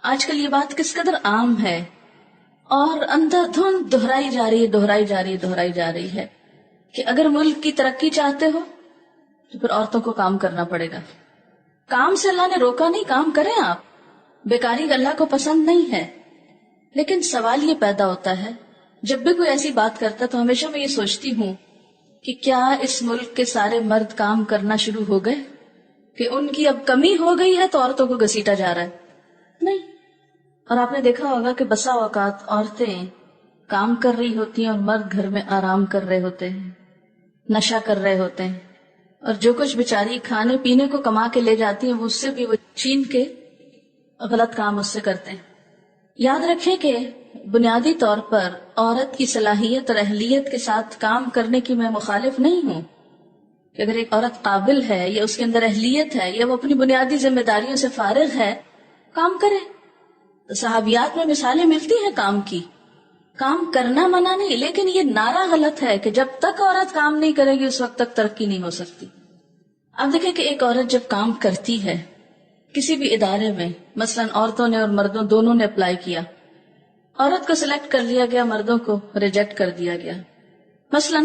آج کل یہ بات کس قدر عام ہے اور اندھا دھند دہرائی جا رہی ہے کہ اگر ملک کی ترقی چاہتے ہو تو پھر عورتوں کو کام کرنا پڑے گا. کام سے اللہ نے روکا نہیں، کام کریں آپ، بیکاری اللہ کو پسند نہیں ہے. لیکن سوال یہ پیدا ہوتا ہے جب بھی کوئی ایسی بات کرتا تو ہمیشہ میں یہ سوچتی ہوں کہ کیا اس ملک کے سارے مرد کام کرنا شروع ہو گئے کہ ان کی اب کمی ہو گئی ہے تو عورتوں کو گھسیٹا جا رہا ہے؟ نہیں. اور آپ نے دیکھا ہوگا کہ بسا اوقات عورتیں کام کر رہی ہوتی ہیں اور مرد گھر میں آرام کر رہے ہوتے ہیں، نشہ کر رہے ہوتے ہیں، اور جو کچھ بیچاری کھانے پینے کو کما کے لے جاتی ہیں وہ اس سے بھی وہ چھین کے غلط کام اس سے کرتے ہیں. یاد رکھیں کہ بنیادی طور پر عورت کی صلاحیت اور اہلیت کے ساتھ کام کرنے کی میں مخالف نہیں ہوں کہ اگر ایک عورت قابل ہے یا اس کے اندر اہلیت ہے یا وہ اپنی بنیادی ذمہ داریوں سے فارغ ہے، کام کرے. صحابیات میں مثالیں ملتی ہیں کام کی. کام کرنا منع نہیں، لیکن یہ نعرہ غلط ہے کہ جب تک عورت کام نہیں کرے گی اس وقت تک ترقی نہیں ہو سکتی. اب دیکھیں کہ ایک عورت جب کام کرتی ہے کسی بھی ادارے میں، مثلا عورتوں نے اور مردوں دونوں نے اپلائی کیا، عورت کو سلیکٹ کر لیا گیا، مردوں کو ریجیکٹ کر دیا گیا. مثلا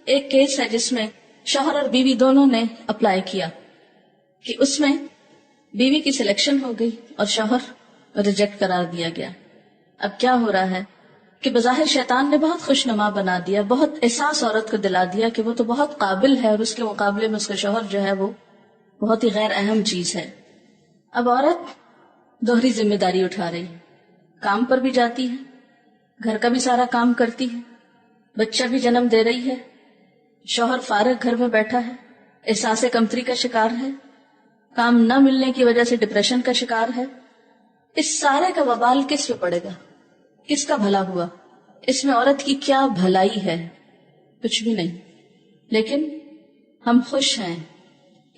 ایک کیس ہے جس میں شوہر اور بیوی دونوں نے اپلائی کیا کہ اس میں بیوی کی سلیکشن ہو گئی اور شوہر ریجیکٹ قرار دیا گیا. اب کیا ہو رہا ہے کہ بظاہر شیطان نے بہت خوش نما بنا دیا، بہت احساس عورت کو دلا دیا کہ وہ تو بہت قابل ہے اور اس کے مقابلے میں اس کا شوہر جو ہے وہ بہت ہی غیر اہم چیز ہے. اب عورت دوہری ذمہ داری اٹھا رہی ہے، کام پر بھی جاتی ہے، گھر کا بھی سارا کام کرتی ہے، بچہ بھی جنم دے رہی ہے، شوہر فارغ گھر میں بیٹھا ہے، احساس کمتری کا شکار ہے، کام نہ ملنے کی وجہ سے ڈپریشن کا شکار ہے. اس سارے کا وبال کس پہ پڑے گا؟ کس کا بھلا ہوا؟ اس میں عورت کی کیا بھلائی ہے؟ کچھ بھی نہیں. لیکن ہم خوش ہیں.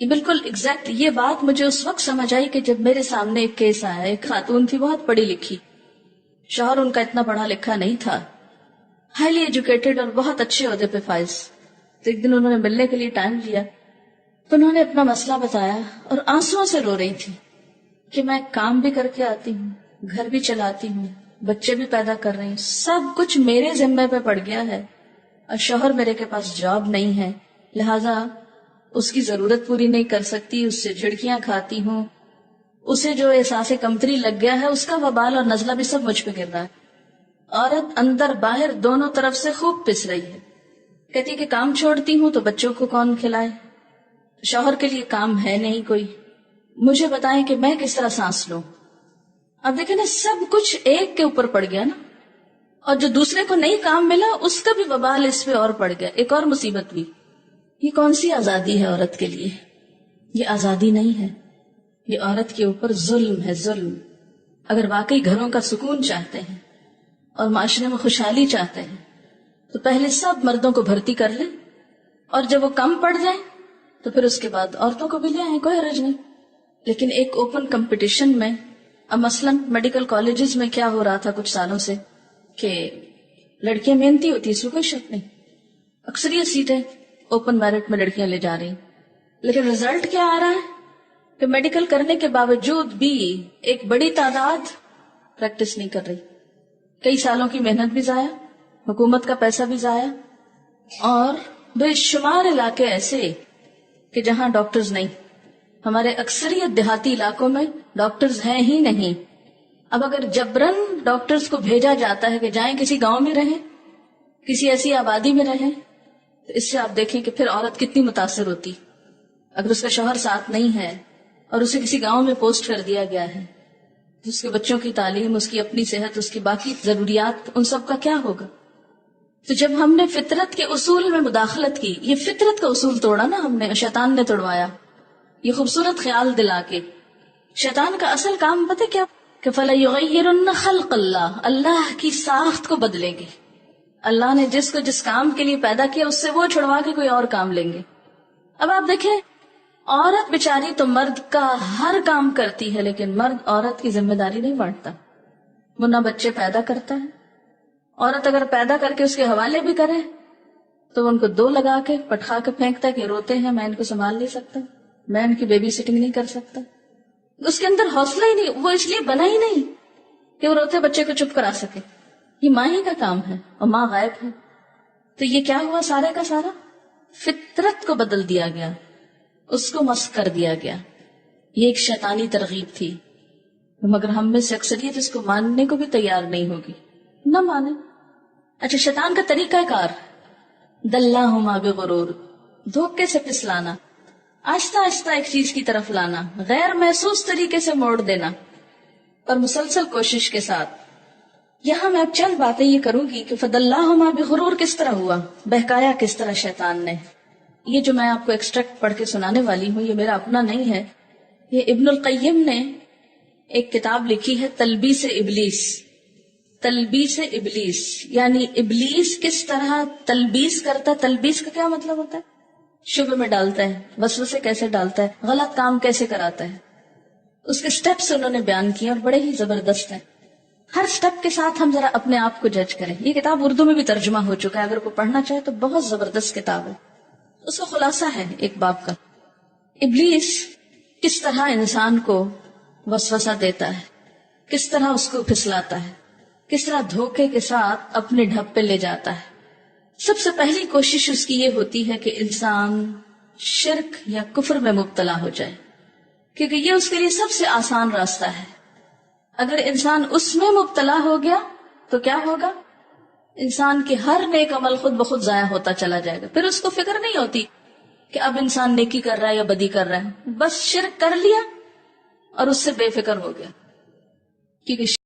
یہ بالکل ایگزیکٹ یہ بات مجھے اس وقت سمجھ آئی کہ جب میرے سامنے ایک کیس آیا. ایک خاتون تھی بہت پڑھی لکھی، شوہر ان کا اتنا پڑھا لکھا نہیں تھا، ہائیلی ایجوکیٹڈ اور بہت اچھے عہدے پہ فائز. تو ایک دن انہوں نے ملنے کے لیے ٹائم لیا تو انہوں نے اپنا مسئلہ بتایا اور آنسوؤں سے رو رہی تھی کہ میں کام بھی کر کے آتی ہوں، گھر بھی چلاتی ہوں، بچے بھی پیدا کر رہی ہوں، سب کچھ میرے ذمہ پہ پڑ گیا ہے اور شوہر میرے کے پاس جاب نہیں ہے، لہٰذا اس کی ضرورت پوری نہیں کر سکتی، اس سے جھڑکیاں کھاتی ہوں، اسے جو احساس کمتری لگ گیا ہے اس کا وبال اور نزلہ بھی سب مجھ پہ گر رہا ہے. عورت اندر باہر دونوں طرف سے خوب پس رہی ہے. کہتی کہ کام چھوڑتی ہوں تو بچوں کو کون کھلائے، شوہر کے لیے کام ہے نہیں کوئی، مجھے بتائیں کہ میں کس طرح سانس لوں. اب دیکھیں نا، سب کچھ ایک کے اوپر پڑ گیا نا، اور جو دوسرے کو نہیں کام ملا اس کا بھی وبال اس پہ اور پڑ گیا، ایک اور مصیبت بھی. یہ کون سی آزادی ہے عورت کے لیے؟ یہ آزادی نہیں ہے، یہ عورت کے اوپر ظلم ہے، ظلم. اگر واقعی گھروں کا سکون چاہتے ہیں اور معاشرے میں خوشحالی چاہتے ہیں تو پہلے سب مردوں کو بھرتی کر لیں، اور جب وہ کم پڑ جائیں تو پھر اس کے بعد عورتوں کو بھی لے آئیں، کوئی حرج نہیں. لیکن ایک اوپن کمپٹیشن میں، اب مثلا میڈیکل کالجز میں کیا ہو رہا تھا کچھ سالوں سے کہ لڑکیاں محنتی ہوتی ہیں، اس میں کوئی شک نہیں، اکثریت سیٹیں اوپن میرٹ میں لڑکیاں لے جا رہی ہیں. لیکن رزلٹ کیا آ رہا ہے کہ میڈیکل کرنے کے باوجود بھی ایک بڑی تعداد پریکٹس نہیں کر رہی. کئی سالوں کی محنت بھی ضائع، حکومت کا پیسہ بھی ضائع، اور بے شمار علاقے ایسے کہ جہاں ڈاکٹرز نہیں. ہمارے اکثریت دیہاتی علاقوں میں ڈاکٹرز ہیں ہی نہیں. اب اگر جبرن ڈاکٹرز کو بھیجا جاتا ہے کہ جائیں کسی گاؤں میں رہیں، کسی ایسی آبادی میں رہیں، تو اس سے آپ دیکھیں کہ پھر عورت کتنی متاثر ہوتی. اگر اس کا شوہر ساتھ نہیں ہے اور اسے کسی گاؤں میں پوسٹ کر دیا گیا ہے، اس کے بچوں کی تعلیم، اس کی اپنی صحت، اس کی باقی ضروریات، ان سب کا کیا ہوگا؟ تو جب ہم نے فطرت کے اصول میں مداخلت کی، یہ فطرت کا اصول توڑا نا ہم نے، شیطان نے توڑوایا یہ خوبصورت خیال دلا کے. شیطان کا اصل کام پتہ کیا؟ کہ فَلَيُغَيِّرُنَّ خَلْقَ اللَّهِ، اللہ کی ساخت کو بدلیں گے. اللہ نے جس کو جس کام کے لیے پیدا کیا اس سے وہ چھڑوا کے کوئی اور کام لیں گے. اب آپ دیکھیں، عورت بیچاری تو مرد کا ہر کام کرتی ہے، لیکن مرد عورت کی ذمہ داری نہیں بانٹتا. وہ نہ بچے پیدا کرتا ہے. عورت اگر پیدا کر کے اس کے حوالے بھی کرے تو ان کو دو لگا کے پٹخا کے پھینکتا ہے کہ روتے ہیں، میں ان کو سنبھال نہیں سکتا، میں ان کی بیبی سٹنگ نہیں کر سکتا. اس کے اندر حوصلہ ہی نہیں، وہ اس لیے بنا ہی نہیں کہ وہ روتے بچے کو چپ کرا سکے. یہ ماں ہی کا کام ہے اور ماں غائب ہے. تو یہ کیا ہوا؟ سارے کا سارا فطرت کو بدل دیا گیا، اس کو مسخ کر دیا گیا. یہ ایک شیطانی ترغیب تھی، مگر ہم میں سے اکثریت اس کو ماننے کو بھی تیار نہیں ہوگی. نہ مانے. اچھا، شیطان کا طریقہ کار دلہما بغرور، دھوکے سے پھسلانا، آہستہ آہستہ ایک چیز کی طرف لانا، غیر محسوس طریقے سے موڑ دینا، اور مسلسل کوشش کے ساتھ. یہاں میں اب چند باتیں یہ کروں گی کہ فدلہما بغرور کس طرح ہوا، بہکایا کس طرح شیطان نے. یہ جو میں آپ کو ایکسٹریکٹ پڑھ کے سنانے والی ہوں یہ میرا اپنا نہیں ہے، یہ ابن القیم نے ایک کتاب لکھی ہے تلبیس ابلیس. تلبیس ابلیس یعنی ابلیس کس طرح تلبیس کرتا ہے. تلبیس کا کیا مطلب ہوتا ہے؟ شبہ میں ڈالتا ہے، وسوسے کیسے ڈالتا ہے، غلط کام کیسے کراتا ہے. اس کے سٹیپس انہوں نے بیان کیے اور بڑے ہی زبردست ہیں. ہر سٹیپ کے ساتھ ہم ذرا اپنے آپ کو جج کریں. یہ کتاب اردو میں بھی ترجمہ ہو چکا ہے، اگر کوئی پڑھنا چاہے تو بہت زبردست کتاب ہے. اس کا خلاصہ ہے ایک باب کا، ابلیس کس طرح انسان کو وسوسہ دیتا ہے، کس طرح اس کو پھسلاتا ہے، کس طرح دھوکے کے ساتھ اپنے ڈھب پہ لے جاتا ہے. سب سے پہلی کوشش اس کی یہ ہوتی ہے کہ انسان شرک یا کفر میں مبتلا ہو جائے، کیونکہ یہ اس کے لیے سب سے آسان راستہ ہے. اگر انسان اس میں مبتلا ہو گیا تو کیا ہوگا؟ انسان کے ہر نیک عمل خود بخود ضائع ہوتا چلا جائے گا. پھر اس کو فکر نہیں ہوتی کہ اب انسان نیکی کر رہا ہے یا بدی کر رہا ہے، بس شرک کر لیا اور اس سے بے فکر ہو گیا. کیونکہ